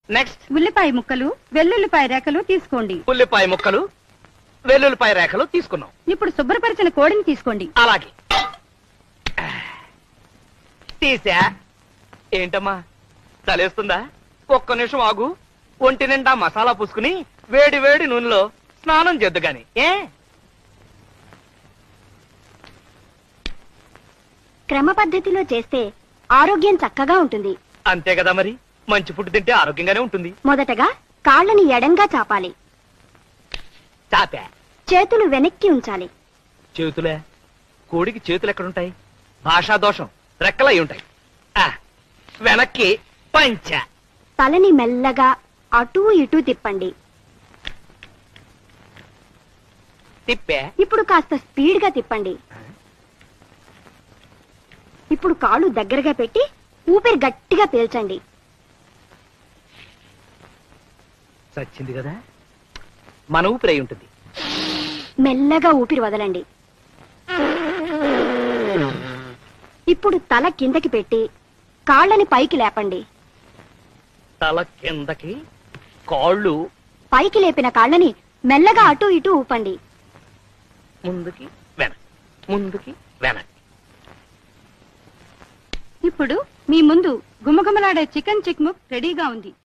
Next ఉల్లిపాయ ముక్కలు వెల్లుల్లిపాయ రేఖలు తీసుకోండి. ఉల్లిపాయ ముక్కలు వెల్లుల్లిపాయ రేఖలు తీసుకున్నాం. ఇప్పుడు శుభ్రపరిచిన కోడిని తీసుకోండి. అలాగే తీసా. ఏంటమ్మా చలేస్తుందా? ఒక్క నిమిషం ఆగు. ఒంటి నిండా మసాలా పూసుకుని వేడి వేడి నూనెలో స్నానం చేద్దు గాని. క్రమ పద్ధతిలో చేస్తే ఆరోగ్యం చక్కగా ఉంటుంది. అంతే కదా మరి. మంచి ఫుడ్ తింటే ఆరోగ్యంగానే ఉంటుంది. మొదటగా కాళ్ళని ఎడంగా చాపాలి. చాపా. చేతులు వెనక్కి ఉంచాలి. చేతులే? కోడికి చేతులు ఎక్కడుంటాయి? భాషా దోషం. రెక్కలై ఉంటాయి. వెనక్కి పంచ. తలని మెల్లగా అటూ ఇటూ తిప్పండి. తిప్పే. ఇప్పుడు కాస్త స్పీడ్ గా తిప్పండి. ఇప్పుడు కాళ్ళు దగ్గరగా పెట్టి ఊపిరి గట్టిగా పీల్చండి. చచ్చింది కదా. మన ఊపిరి ఉంటుంది. మెల్లగా ఊపిరి వదలండి. ఇప్పుడు తల కిందకి పెట్టి కాళ్ళని పైకి లేపండి. తల కిందకి, కాళ్ళు పైకి లేపిన కాళ్ళని మెల్లగా అటూ ఇటూ ఊపండి. ముందుకి వెనక్కి, ముందుకి వెనక్కి. ఇప్పుడు మీ ముందు గుమగుమలాడే చికెన్ చిక్ముక్ రెడీగా ఉంది.